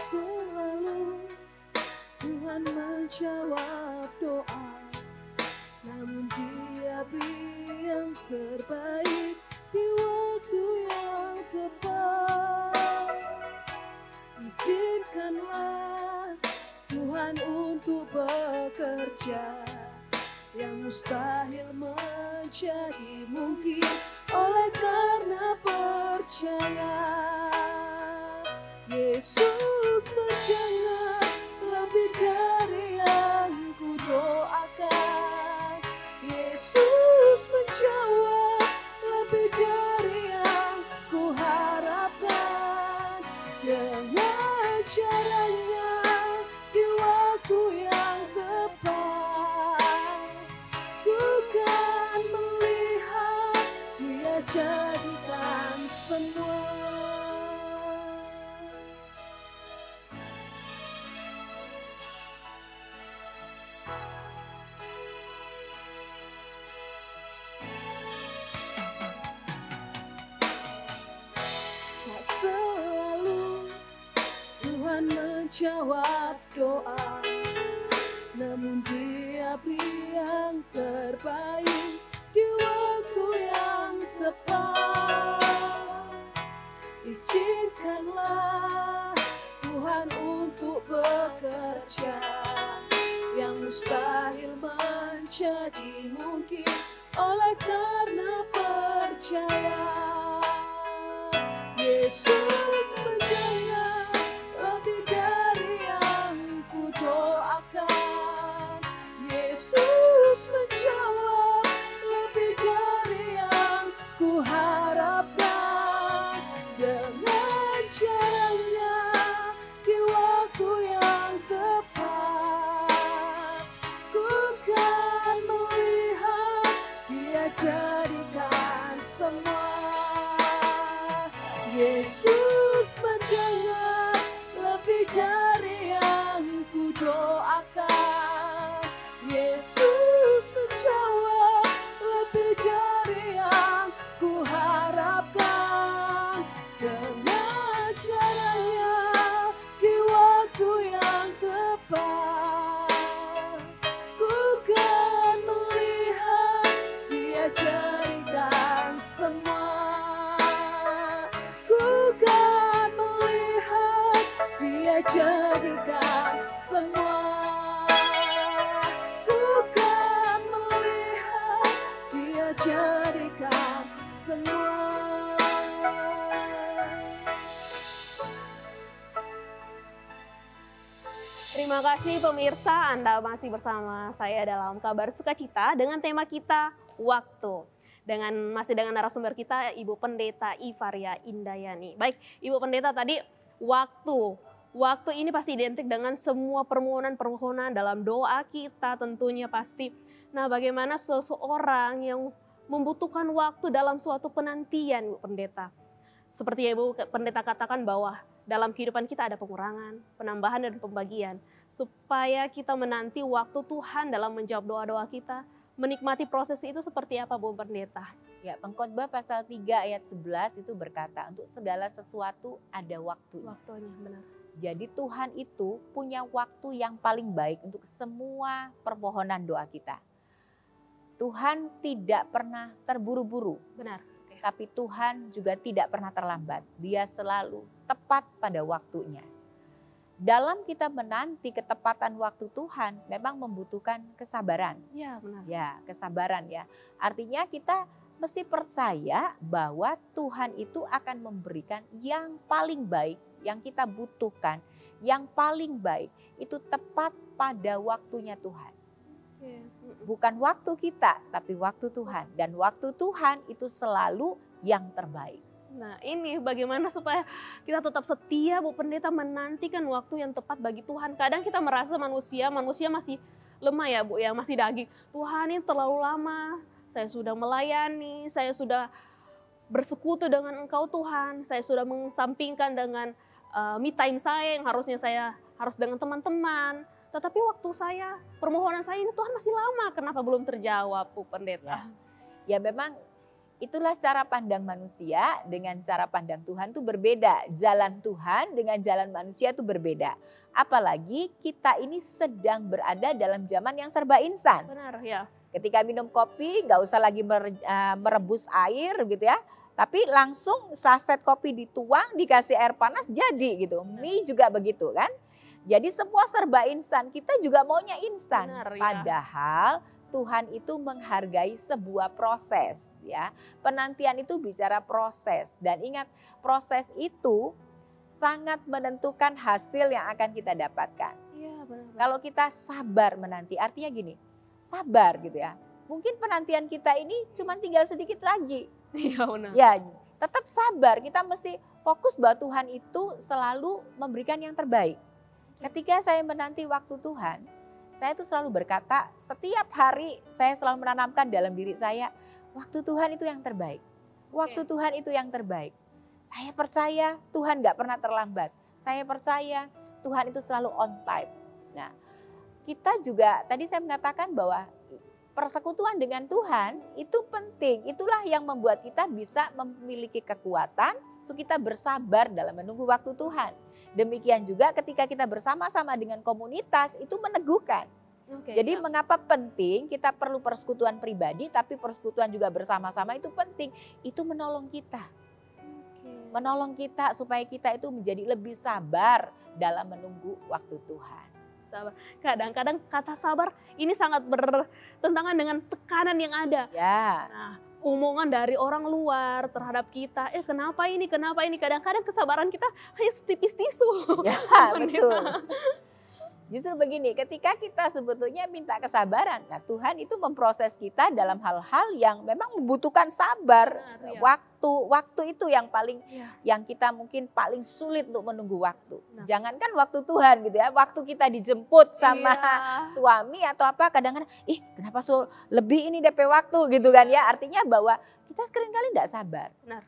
Selalu Tuhan menjawab doa, namun Dia beri yang terbaik di waktu yang tepat. Izinkanlah Tuhan untuk bekerja, yang mustahil menjadi mungkin oleh karena percaya. Yesus berjanji lebih dari yang ku doakan. Yesus menjawab lebih dari yang ku harapkan. Dengan caranya di waktu yang tepat, ku kan melihat Dia jadikan semua. Tak selalu Tuhan menjawab doa, namun Dia beri yang terbaik di waktu yang tepat. Izinkanlah Tuhan untuk bekerja, yang mustahil menjadi mungkin oleh karena percaya. Yesus mendengar lebih dari yang ku doakan. Yesus menjawab lebih dari yang ku harapkan. Dengan caranya di waktu yang tepat, ku kan melihat Dia jadikan semua. Yesus mendengar lebih dari yang ku doakan. semua. Terima kasih pemirsa, Anda masih bersama saya dalam Kabar Sukacita dengan tema kita waktu. Masih dengan narasumber kita Ibu Pendeta Ivaria Indayani. Baik, Ibu Pendeta tadi waktu. Waktu ini pasti identik dengan semua permohonan-permohonan dalam doa kita tentunya pasti. Nah, bagaimana seseorang yang membutuhkan waktu dalam suatu penantian, Ibu Pendeta? Seperti yang Ibu Pendeta katakan bahwa dalam kehidupan kita ada pengurangan, penambahan, dan pembagian. Supaya kita menanti waktu Tuhan dalam menjawab doa-doa kita, menikmati proses itu seperti apa, Bu Pendeta? Ya, Pengkhotbah pasal 3 ayat 11 itu berkata, untuk segala sesuatu ada waktunya. Waktunya, benar. Jadi Tuhan itu punya waktu yang paling baik untuk semua permohonan doa kita. Tuhan tidak pernah terburu-buru. Benar. Tapi Tuhan juga tidak pernah terlambat. Dia selalu tepat pada waktunya. Dalam kita menanti ketepatan waktu Tuhan memang membutuhkan kesabaran. Ya, benar. Ya, kesabaran ya. Artinya kita mesti percaya bahwa Tuhan itu akan memberikan yang paling baik yang kita butuhkan. Yang paling baik itu tepat pada waktunya Tuhan. Bukan waktu kita, tapi waktu Tuhan. Dan waktu Tuhan itu selalu yang terbaik. Nah, ini bagaimana supaya kita tetap setia, Bu Pendeta, menantikan waktu yang tepat bagi Tuhan. Kadang kita merasa manusia masih lemah ya, Bu, ya, masih daging. Tuhan, ini terlalu lama, saya sudah melayani, saya sudah bersekutu dengan Engkau Tuhan, saya sudah mengesampingkan dengan me time saya yang harusnya saya harus dengan teman-teman. Tetapi waktu saya, permohonan saya ini Tuhan masih lama, kenapa belum terjawab, Bu Pendeta? Ya memang itulah cara pandang manusia dengan cara pandang Tuhan itu berbeda. Jalan Tuhan dengan jalan manusia itu berbeda. Apalagi kita ini sedang berada dalam zaman yang serba instan. Benar, ya. Ketika minum kopi gak usah lagi merebus air gitu ya. Tapi langsung saset kopi dituang, dikasih air panas jadi gitu. Mie juga begitu kan. Jadi semua serba instan, kita juga maunya instan. Benar, ya. Padahal Tuhan itu menghargai sebuah proses ya. Penantian itu bicara proses dan ingat proses itu sangat menentukan hasil yang akan kita dapatkan. Iya, benar. Kalau kita sabar menanti, artinya gini, sabar gitu ya. Mungkin penantian kita ini cuma tinggal sedikit lagi. Iya, benar. Ya, tetap sabar. Kita mesti fokus bahwa Tuhan itu selalu memberikan yang terbaik. Ketika saya menanti waktu Tuhan, saya itu selalu berkata, setiap hari saya selalu menanamkan dalam diri saya, waktu Tuhan itu yang terbaik. Waktu Tuhan itu yang terbaik. Saya percaya Tuhan gak pernah terlambat. Saya percaya Tuhan itu selalu on time. Nah, kita juga, tadi saya mengatakan bahwa persekutuan dengan Tuhan itu penting. Itulah yang membuat kita bisa memiliki kekuatan untuk kita bersabar dalam menunggu waktu Tuhan. Demikian juga ketika kita bersama-sama dengan komunitas itu meneguhkan. Jadi mengapa penting kita perlu persekutuan pribadi tapi persekutuan juga bersama-sama itu penting. Itu menolong kita. Menolong kita supaya kita itu menjadi lebih sabar dalam menunggu waktu Tuhan. Sabar. Kadang-kadang kata sabar ini sangat bertentangan dengan tekanan yang ada. Ya. Nah, omongan dari orang luar terhadap kita, kenapa ini, kadang-kadang kesabaran kita hanya setipis tisu. Ya, betul. Justru begini, ketika kita sebetulnya minta kesabaran, nah Tuhan itu memproses kita dalam hal-hal yang memang membutuhkan sabar. Benar, ya. Waktu itu yang paling, yang kita mungkin paling sulit untuk menunggu waktu. Jangankan waktu Tuhan gitu ya, waktu kita dijemput sama suami atau apa, kadang-kadang, kenapa lebih ini DP waktu gitu kan ya. Artinya bahwa kita seringkali tidak sabar. Benar.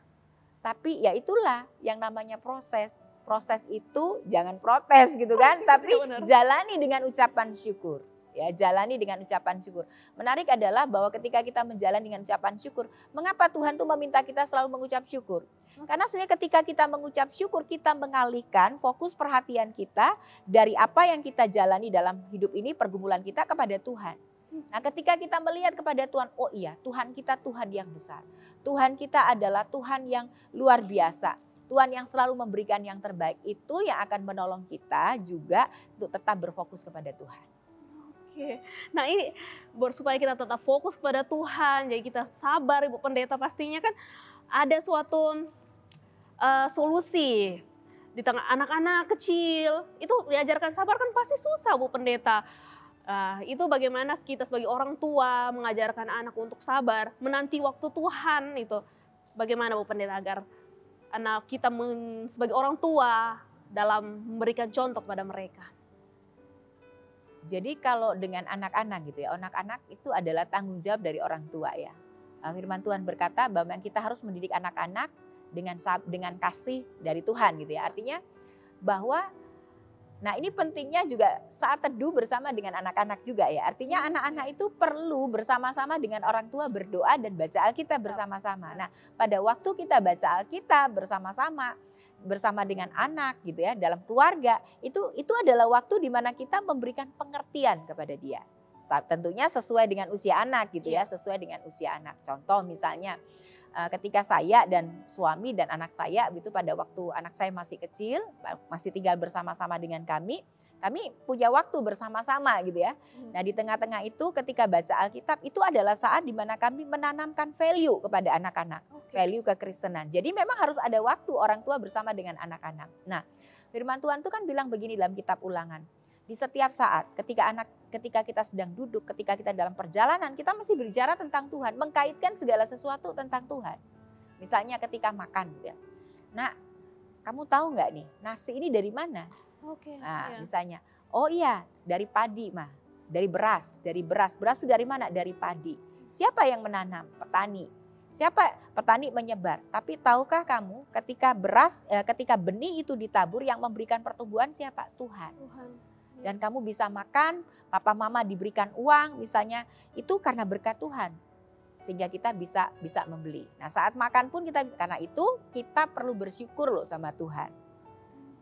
Tapi ya itulah yang namanya proses. Proses itu jangan protes gitu kan, tapi jalani dengan ucapan syukur. Ya, jalani dengan ucapan syukur. Menarik adalah bahwa ketika kita menjalani dengan ucapan syukur, mengapa Tuhan tuh meminta kita selalu mengucap syukur? Karena sebenarnya ketika kita mengucap syukur, kita mengalihkan fokus perhatian kita dari apa yang kita jalani dalam hidup ini, pergumulan kita kepada Tuhan. Nah, ketika kita melihat kepada Tuhan, oh iya, Tuhan kita Tuhan yang besar. Tuhan kita adalah Tuhan yang luar biasa. Tuhan yang selalu memberikan yang terbaik, itu yang akan menolong kita juga untuk tetap berfokus kepada Tuhan. Oke. Nah ini supaya kita tetap fokus kepada Tuhan, jadi kita sabar Ibu Pendeta, pastinya kan ada suatu solusi di tengah anak-anak kecil itu diajarkan sabar kan pasti susah Bu Pendeta. Itu bagaimana kita sebagai orang tua mengajarkan anak untuk sabar, menanti waktu Tuhan itu. Bagaimana Bu Pendeta agar anak kita sebagai orang tua dalam memberikan contoh kepada mereka. Jadi kalau dengan anak-anak gitu ya, anak-anak itu adalah tanggung jawab dari orang tua ya. Firman Tuhan berkata bahwa kita harus mendidik anak-anak dengan kasih dari Tuhan gitu ya. Artinya bahwa nah ini pentingnya juga saat teduh bersama dengan anak-anak juga ya. Artinya anak-anak itu perlu bersama-sama dengan orang tua berdoa dan baca Alkitab bersama-sama. Nah pada waktu kita baca Alkitab bersama dengan anak gitu ya dalam keluarga itu adalah waktu di mana kita memberikan pengertian kepada dia. Tentunya sesuai dengan usia anak gitu ya, sesuai dengan usia anak. Contoh misalnya ketika saya dan suami dan anak saya gitu pada waktu anak saya masih kecil, masih tinggal bersama-sama dengan kami punya waktu bersama-sama gitu ya. Nah di tengah-tengah itu ketika baca Alkitab itu adalah saat di mana kami menanamkan value kepada anak-anak. Value kekristenan. Jadi memang harus ada waktu orang tua bersama dengan anak-anak. Nah firman Tuhan itu kan bilang begini dalam kitab Ulangan. Di setiap saat ketika kita sedang duduk, ketika kita dalam perjalanan, kita mesti berbicara tentang Tuhan. Mengkaitkan segala sesuatu tentang Tuhan. Misalnya ketika makan gitu ya. Nah kamu tahu nggak nih nasi ini dari mana? Nah, misalnya, oh iya dari padi mah, dari beras. Beras itu dari mana? Dari padi. Siapa yang menanam? Petani. Siapa? Petani menyebar. Tapi tahukah kamu ketika benih itu ditabur yang memberikan pertumbuhan siapa? Tuhan. Dan kamu bisa makan, papa mama diberikan uang misalnya, itu karena berkat Tuhan. Sehingga kita bisa membeli. Nah saat makan pun karena itu kita perlu bersyukur loh sama Tuhan.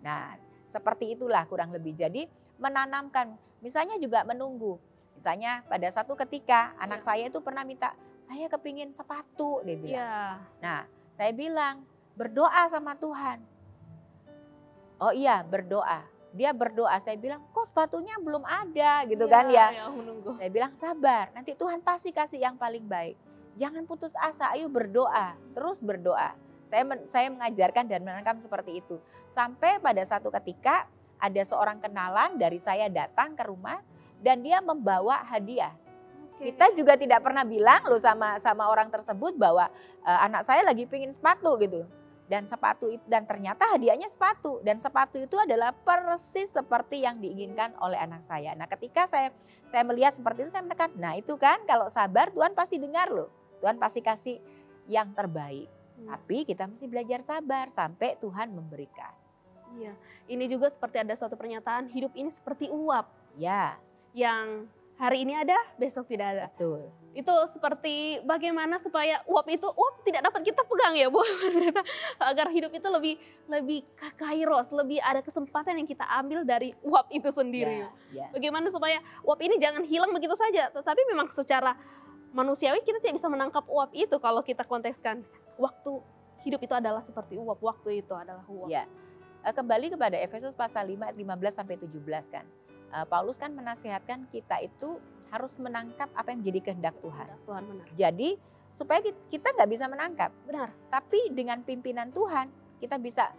Nah seperti itulah kurang lebih. Jadi menanamkan, misalnya juga menunggu. Misalnya pada satu ketika anak saya itu pernah minta, saya kepingin sepatu dia bilang. Nah saya bilang berdoa sama Tuhan. Oh iya berdoa. Dia berdoa, saya bilang kok sepatunya belum ada gitu kan ya. Saya bilang sabar, nanti Tuhan pasti kasih yang paling baik. Jangan putus asa, ayo berdoa, terus berdoa. Saya mengajarkan dan menanamkan seperti itu. Sampai pada satu ketika ada seorang kenalan dari saya datang ke rumah dan dia membawa hadiah. Kita juga tidak pernah bilang loh sama orang tersebut bahwa anak saya lagi pingin sepatu gitu. Dan ternyata hadiahnya sepatu. Dan sepatu itu adalah persis seperti yang diinginkan oleh anak saya. Nah ketika saya melihat seperti itu saya menekan, nah itu kan kalau sabar Tuhan pasti dengar loh. Tuhan pasti kasih yang terbaik. Tapi kita mesti belajar sabar sampai Tuhan memberikan. Iya, ini juga seperti ada suatu pernyataan hidup ini seperti uap. Ya. Yang hari ini ada, besok tidak ada. Betul. Itu seperti bagaimana supaya uap tidak dapat kita pegang ya Bu. Agar hidup itu lebih kairos, lebih ada kesempatan yang kita ambil dari uap itu sendiri. Ya. Bagaimana supaya uap ini jangan hilang begitu saja. Tetapi memang secara manusiawi kita tidak bisa menangkap uap itu kalau kita kontekskan. Waktu hidup itu adalah seperti uap, waktu itu adalah uap. Ya. Kembali kepada Efesus pasal 5 ayat 15 sampai 17 kan. Paulus kan menasihatkan kita itu harus menangkap apa yang menjadi kehendak Tuhan. Tuhan benar. Jadi supaya kita nggak bisa menangkap. Benar. Tapi dengan pimpinan Tuhan kita bisa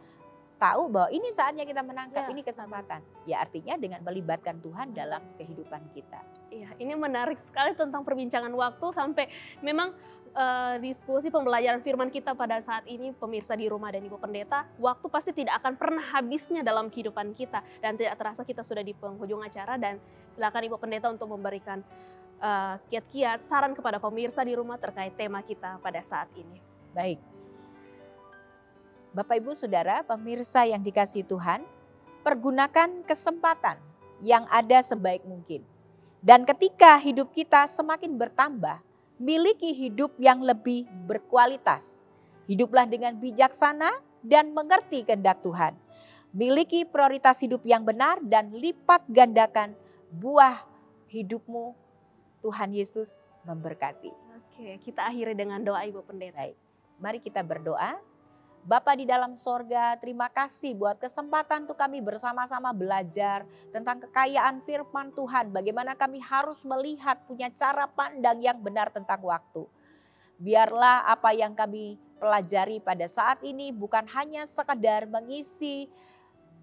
tahu bahwa ini saatnya kita menangkap, ini kesempatan. Ya artinya dengan melibatkan Tuhan dalam kehidupan kita. Iya, ini menarik sekali tentang perbincangan waktu sampai memang diskusi pembelajaran firman kita pada saat ini pemirsa di rumah dan Ibu Pendeta, waktu pasti tidak akan pernah habisnya dalam kehidupan kita dan tidak terasa kita sudah di penghujung acara dan silakan Ibu Pendeta untuk memberikan kiat-kiat saran kepada pemirsa di rumah terkait tema kita pada saat ini. Baik. Bapak Ibu Saudara, pemirsa yang dikasihi Tuhan, pergunakan kesempatan yang ada sebaik mungkin. Dan ketika hidup kita semakin bertambah, miliki hidup yang lebih berkualitas. Hiduplah dengan bijaksana dan mengerti kehendak Tuhan. Miliki prioritas hidup yang benar dan lipat gandakan buah hidupmu. Tuhan Yesus memberkati. Oke, kita akhiri dengan doa Ibu Pendeta. Baik, mari kita berdoa. Bapa di dalam sorga, terima kasih buat kesempatan untuk kami bersama-sama belajar tentang kekayaan firman Tuhan. Bagaimana kami harus melihat, punya cara pandang yang benar tentang waktu. Biarlah apa yang kami pelajari pada saat ini bukan hanya sekedar mengisi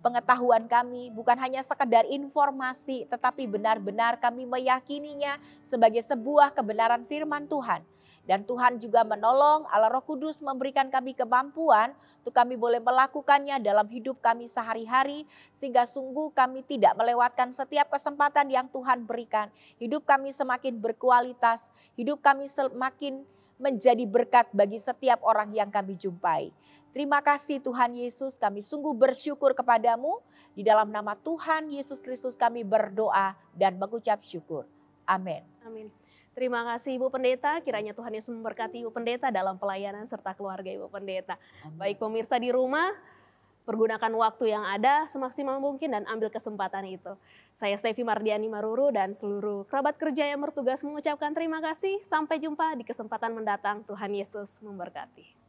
pengetahuan kami, bukan hanya sekedar informasi, tetapi benar-benar kami meyakininya sebagai sebuah kebenaran firman Tuhan. Dan Tuhan juga menolong, Allah Roh Kudus memberikan kami kemampuan untuk kami boleh melakukannya dalam hidup kami sehari-hari. Sehingga sungguh kami tidak melewatkan setiap kesempatan yang Tuhan berikan. Hidup kami semakin berkualitas, hidup kami semakin menjadi berkat bagi setiap orang yang kami jumpai. Terima kasih Tuhan Yesus, kami sungguh bersyukur kepadamu. Di dalam nama Tuhan Yesus Kristus kami berdoa dan mengucap syukur. Amin. Amin. Terima kasih Ibu Pendeta, kiranya Tuhan Yesus memberkati Ibu Pendeta dalam pelayanan serta keluarga Ibu Pendeta. Baik pemirsa di rumah, pergunakan waktu yang ada semaksimal mungkin dan ambil kesempatan itu. Saya Stevi Mardiani Maruru dan seluruh kerabat kerja yang bertugas mengucapkan terima kasih. Sampai jumpa di kesempatan mendatang. Tuhan Yesus memberkati.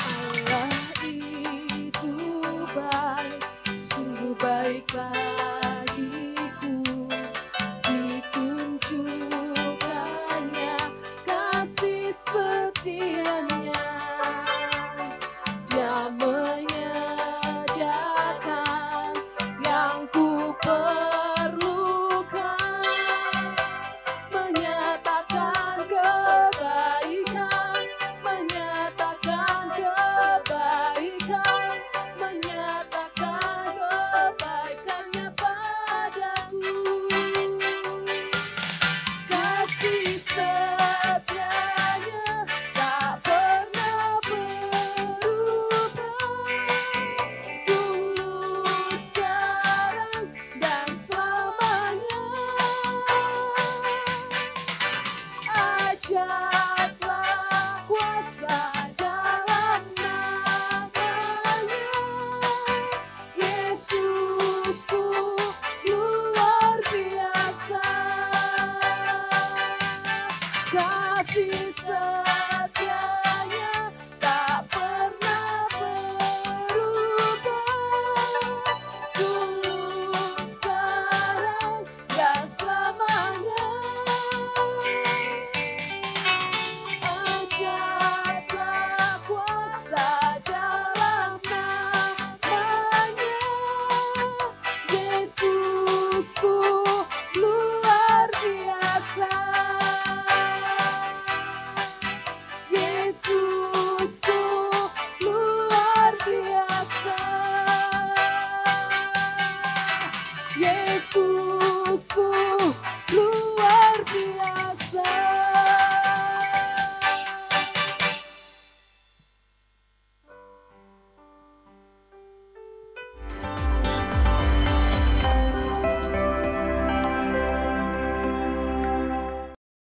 Allah itu baik, sungguh baik bagiku. Ditunjukkannya kasih setianya.